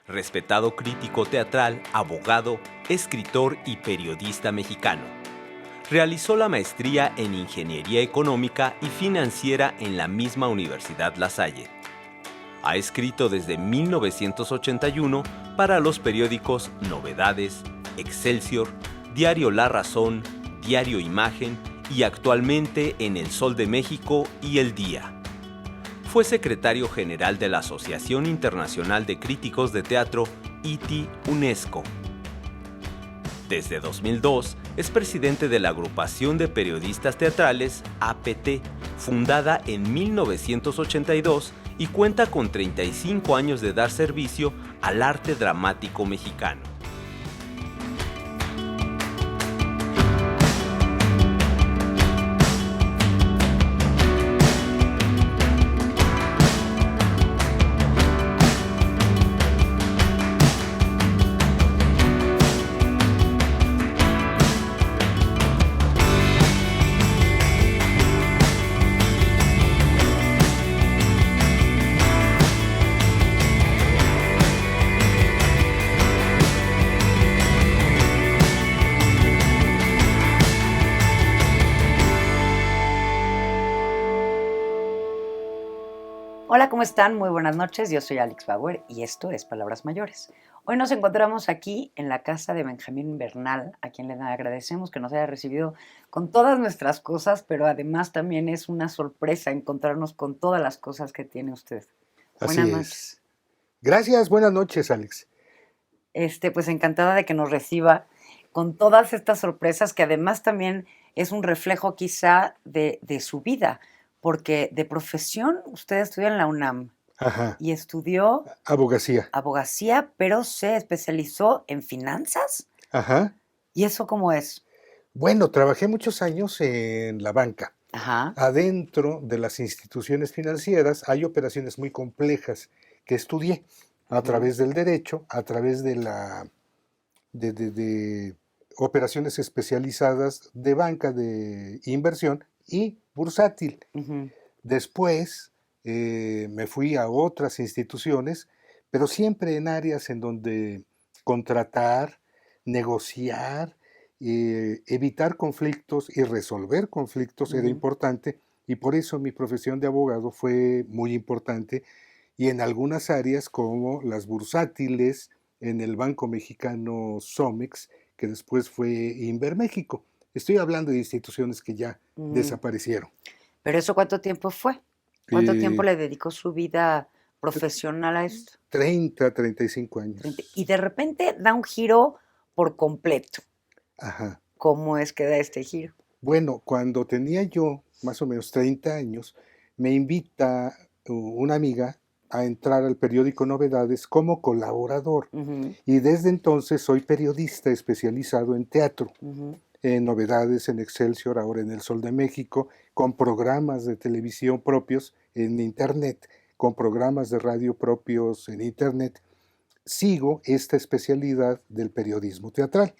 respetado crítico teatral, abogado, escritor y periodista mexicano. Realizó la maestría en Ingeniería Económica y Financiera en la misma Universidad La Salle. Ha escrito desde 1981 para los periódicos Novedades, Excelsior, Diario La Razón, Diario Imagen y actualmente en El Sol de México y El Día. Fue secretario general de la Asociación Internacional de Críticos de Teatro, ITI UNESCO. Desde 2002 es presidente de la Agrupación de Periodistas Teatrales, APT, fundada en 1982 y cuenta con 35 años de dar servicio al arte dramático mexicano. Hola, ¿cómo están? Muy buenas noches. Yo soy Alex Bauer y esto es Palabras Mayores. Hoy nos encontramos aquí en la casa de Benjamín Bernal, a quien le agradecemos que nos haya recibido con todas nuestras cosas, pero además también es una sorpresa encontrarnos con todas las cosas que tiene usted. Buenas noches. Gracias, buenas noches, Alex. Pues encantada de que nos reciba con todas estas sorpresas, que además también es un reflejo quizá de su vida, porque de profesión usted estudió en la UNAM. Ajá. Y estudió abogacía, pero se especializó en finanzas. Ajá. ¿Y eso cómo es? Bueno, trabajé muchos años en la banca. Ajá. Adentro de las instituciones financieras hay operaciones muy complejas que estudié a través del derecho, a través de de operaciones especializadas de banca, de inversión y bursátil. Después me fui a otras instituciones, pero siempre en áreas en donde contratar, negociar, evitar conflictos y resolver conflictos era importante, y por eso mi profesión de abogado fue muy importante, y en algunas áreas como las bursátiles, en el Banco Mexicano Somex, que después fue Inverméxico. Estoy hablando de instituciones que ya desaparecieron. ¿Pero eso cuánto tiempo fue? ¿Cuánto tiempo le dedicó su vida profesional a esto? 35 años. Y de repente da un giro por completo. Ajá. ¿Cómo es que da este giro? Bueno, cuando tenía yo más o menos 30 años, me invita una amiga a entrar al periódico Novedades como colaborador. Y desde entonces soy periodista especializado en teatro. En Novedades, en Excelsior, ahora en El Sol de México, con programas de televisión propios en Internet, con programas de radio propios en Internet. Sigo esta especialidad del periodismo teatral.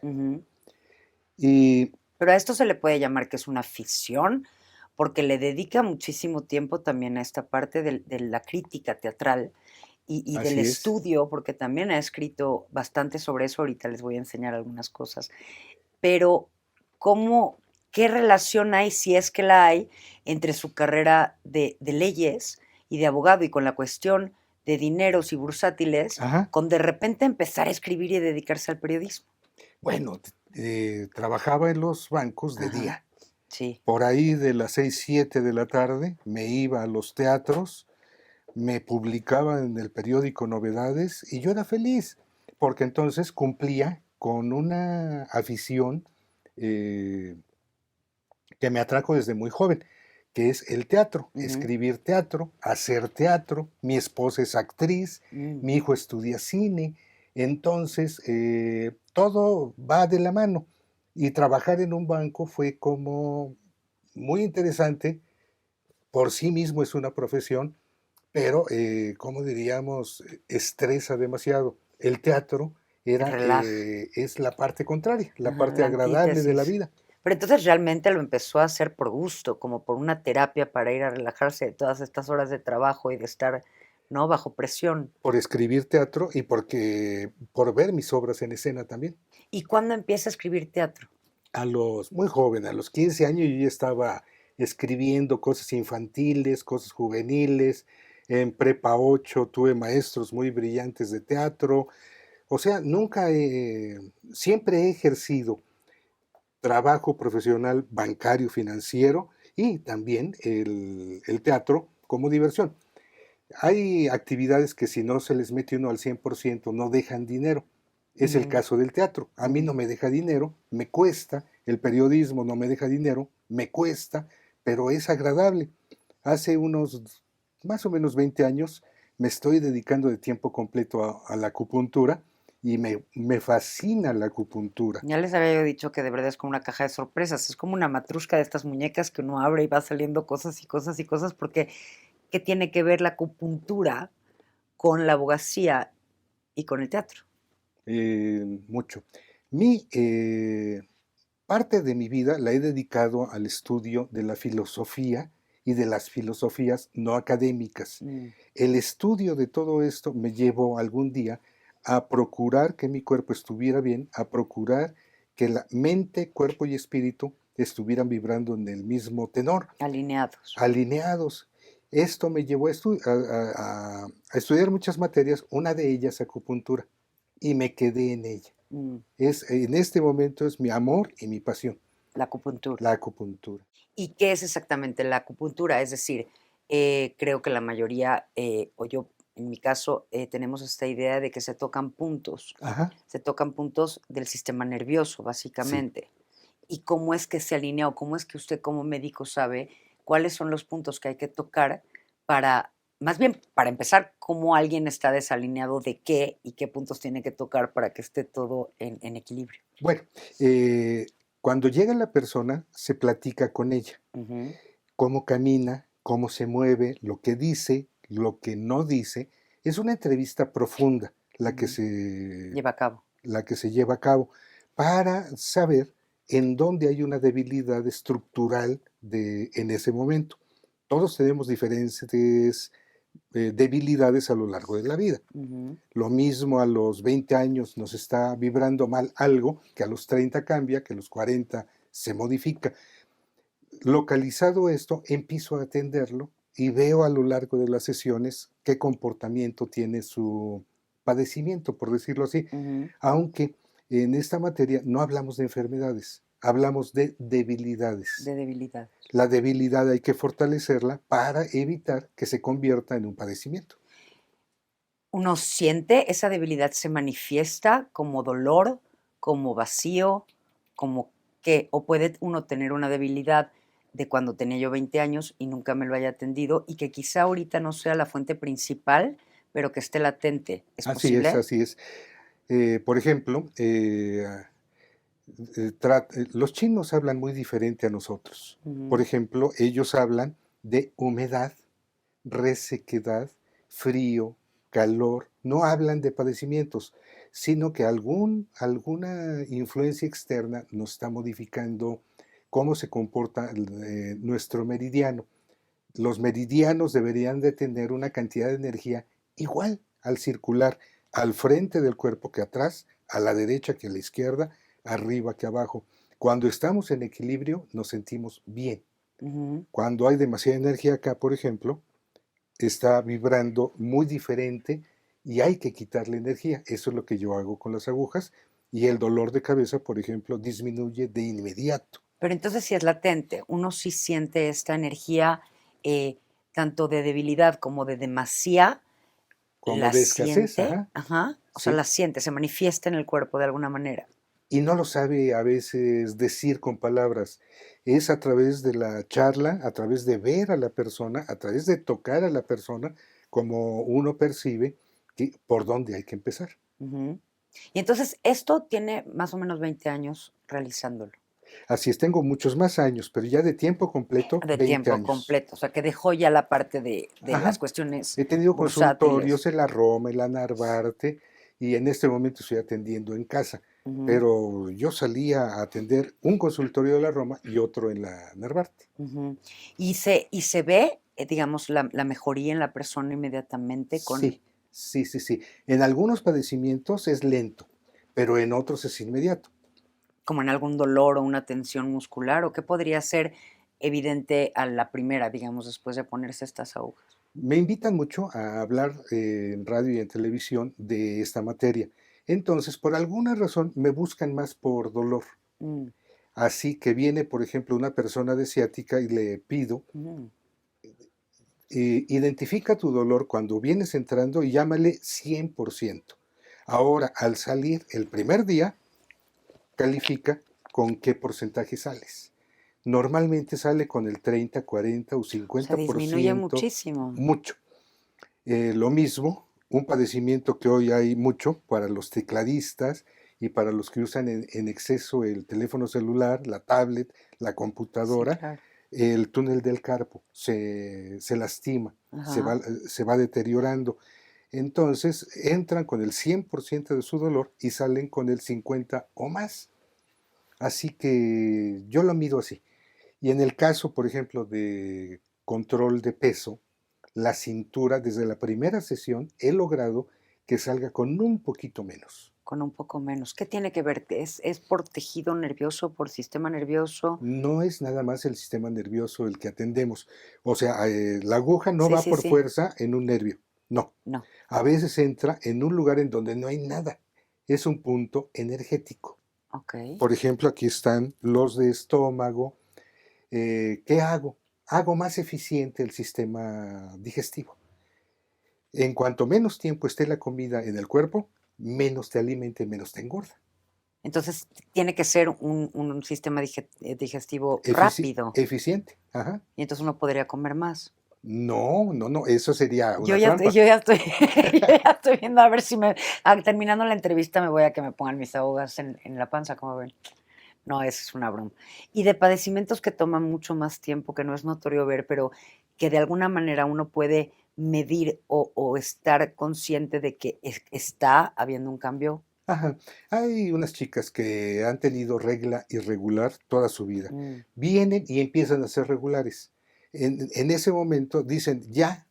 Pero a esto se le puede llamar que es una afición, porque le dedica muchísimo tiempo también a esta parte de la crítica teatral y del estudio, porque también ha escrito bastante sobre eso. Ahorita les voy a enseñar algunas cosas. Pero ¿qué relación hay, si es que la hay, entre su carrera de leyes y de abogado y con la cuestión de dineros y bursátiles, con de repente empezar a escribir y dedicarse al periodismo? Bueno, trabajaba en los bancos de día. Sí. Por ahí de las 6, 7 de la tarde me iba a los teatros, me publicaba en el periódico Novedades y yo era feliz, porque entonces cumplía con una afición que me atrajo desde muy joven, que es el teatro, escribir teatro, hacer teatro. Mi esposa es actriz, mi hijo estudia cine, entonces todo va de la mano. Y trabajar en un banco fue como muy interesante. Por sí mismo es una profesión, pero, como diríamos, estresa demasiado. El teatro es la parte contraria, la parte agradable de la vida. Pero entonces realmente lo empezó a hacer por gusto, como por una terapia para ir a relajarse de todas estas horas de trabajo y de estar ¿no? Bajo presión. Por escribir teatro y por ver mis obras en escena también. ¿Y cuándo empieza a escribir teatro? Muy joven, a los 15 años yo ya estaba escribiendo cosas infantiles, cosas juveniles. En prepa 8 tuve maestros muy brillantes de teatro. O sea, siempre he ejercido trabajo profesional bancario, financiero y también el teatro como diversión. Hay actividades que si no se les mete uno al 100% no dejan dinero. Es el caso del teatro. A mí no me deja dinero, me cuesta. El periodismo no me deja dinero, me cuesta, pero es agradable. Hace unos más o menos 20 años me estoy dedicando de tiempo completo a la acupuntura y me fascina la acupuntura. Ya les había yo dicho que de verdad es como una caja de sorpresas. Es como una matrusca de estas muñecas que uno abre y va saliendo cosas y cosas y cosas, porque ¿qué tiene que ver la acupuntura con la abogacía y con el teatro? Mucho. Parte de mi vida la he dedicado al estudio de la filosofía y de las filosofías no académicas. El estudio de todo esto me llevó algún día a procurar que mi cuerpo estuviera bien, a procurar que la mente, cuerpo y espíritu estuvieran vibrando en el mismo tenor. Alineados. Alineados. Esto me llevó a estudiar muchas materias, una de ellas acupuntura, y me quedé en ella. En este momento es mi amor y mi pasión. La acupuntura. La acupuntura. ¿Y qué es exactamente la acupuntura? Es decir, creo que la mayoría, o yo en mi caso, tenemos esta idea de que se tocan puntos. Ajá. Se tocan puntos del sistema nervioso, básicamente. Sí. ¿Y cómo es que se alinea o cómo es que usted como médico sabe cuáles son los puntos que hay que tocar para, más bien, para empezar, cómo alguien está desalineado de qué y qué puntos tiene que tocar para que esté todo en equilibrio? Bueno, cuando llega la persona, se platica con ella. Cómo camina, cómo se mueve, lo que dice, lo que no dice. Es una entrevista profunda la que se lleva a cabo para saber en dónde hay una debilidad estructural en ese momento. Todos tenemos diferentes debilidades a lo largo de la vida. Lo mismo a los 20 años nos está vibrando mal algo, que a los 30 cambia, que a los 40 se modifica. Localizado esto, empiezo a atenderlo y veo a lo largo de las sesiones qué comportamiento tiene su padecimiento, por decirlo así. Aunque en esta materia no hablamos de enfermedades, hablamos de debilidades. De debilidad. La debilidad hay que fortalecerla para evitar que se convierta en un padecimiento. ¿Uno siente esa debilidad, se manifiesta como dolor, como vacío, como qué? ¿O puede uno tener una debilidad de cuando tenía yo 20 años y nunca me lo haya atendido y que quizá ahorita no sea la fuente principal, pero que esté latente? ¿Es posible? Así es. Por ejemplo, los chinos hablan muy diferente a nosotros. Por ejemplo, ellos hablan de humedad, resequedad, frío, calor. No hablan de padecimientos, sino que alguna influencia externa nos está modificando cómo se comporta nuestro meridiano. Los meridianos deberían de tener una cantidad de energía igual al circular, al frente del cuerpo que atrás, a la derecha que a la izquierda, arriba que abajo. Cuando estamos en equilibrio nos sentimos bien. Cuando hay demasiada energía acá, por ejemplo, está vibrando muy diferente y hay que quitarle energía. Eso es lo que yo hago con las agujas y el dolor de cabeza, por ejemplo, disminuye de inmediato. Pero entonces si es latente, uno sí siente esta energía tanto de debilidad como de demasía. Como la de escasez, siente, o sí. sea, la siente, se manifiesta en el cuerpo de alguna manera. Y no lo sabe a veces decir con palabras. Es a través de la charla, a través de ver a la persona, a través de tocar a la persona, como uno percibe por dónde hay que empezar. Y entonces esto tiene más o menos 20 años realizándolo. Así es, tengo muchos más años, pero ya de tiempo completo, De 20 tiempo años. Completo, o sea, que dejó ya la parte de las cuestiones He tenido bursátiles. consultorios en la Roma, en la Narvarte, y en este momento estoy atendiendo en casa. Pero yo salía a atender un consultorio de la Roma y otro en la Narvarte. Y se ve digamos, la mejoría en la persona inmediatamente con... Sí. En algunos padecimientos es lento, pero en otros es inmediato. Como en algún dolor o una tensión muscular, o qué podría ser evidente a la primera, digamos, después de ponerse estas agujas. Me invitan mucho a hablar en radio y en televisión de esta materia. Entonces, por alguna razón, me buscan más por dolor. Así que viene, por ejemplo, una persona de ciática y le pido, identifica tu dolor cuando vienes entrando y llámale 100%. Ahora, al salir el primer día, califica con qué porcentaje sales. Normalmente sale con el 30, 40 o 50%. Se disminuye muchísimo. Mucho. Lo mismo, un padecimiento que hoy hay mucho para los tecladistas y para los que usan en exceso el teléfono celular, la tablet, la computadora, claro. El túnel del carpo se lastima, se va deteriorando. Entonces entran con el 100% de su dolor y salen con el 50% o más. Así que yo lo mido así. Y en el caso, por ejemplo, de control de peso, la cintura, desde la primera sesión, he logrado que salga con un poquito menos. Con un poco menos. ¿Qué tiene que ver? ¿Es por tejido nervioso, por sistema nervioso? No es nada más el sistema nervioso el que atendemos. O sea, la aguja no va por fuerza en un nervio. No. A veces entra en un lugar en donde no hay nada. Es un punto energético. Por ejemplo, aquí están los de estómago. ¿Qué hago? Hago más eficiente el sistema digestivo. En cuanto menos tiempo esté la comida en el cuerpo, menos te alimenta y menos te engorda. Entonces, tiene que ser un sistema digestivo rápido. Eficiente, ajá. Y entonces uno podría comer más. No, eso sería una trampa. Yo ya estoy viendo a ver si terminando la entrevista me voy a que me pongan mis agujas en la panza, como ven. No, eso es una broma. Y de padecimientos que toman mucho más tiempo, que no es notorio ver, pero que de alguna manera uno puede medir o estar consciente de que está habiendo un cambio. Ajá. Hay unas chicas que han tenido regla irregular toda su vida. Vienen y empiezan a ser regulares. En ese momento dicen, ya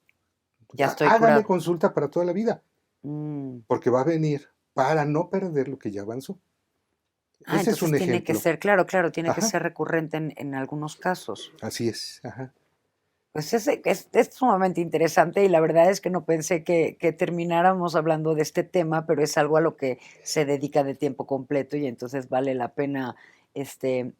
estoy hágame curado. Consulta para toda la vida. Porque va a venir para no perder lo que ya avanzó. Ese es un ejemplo. Tiene que ser, claro, tiene que ser recurrente en algunos casos. Así es, ajá. Pues es sumamente interesante y la verdad es que no pensé que termináramos hablando de este tema, pero es algo a lo que se dedica de tiempo completo y entonces vale la pena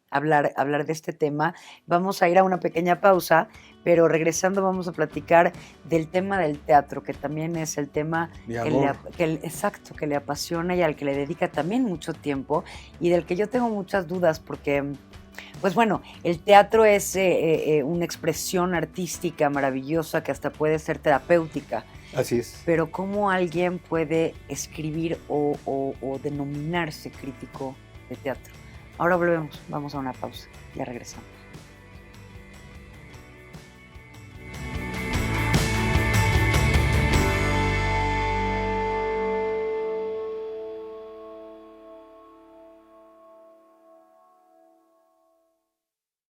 hablar de este tema. Vamos a ir a una pequeña pausa, pero regresando vamos a platicar del tema del teatro, que también es el tema que le apasiona y al que le dedica también mucho tiempo y del que yo tengo muchas dudas porque... Pues bueno, el teatro es una expresión artística maravillosa que hasta puede ser terapéutica. Así es. Pero ¿cómo alguien puede escribir o denominarse crítico de teatro? Ahora volvemos, vamos a una pausa, ya regresamos.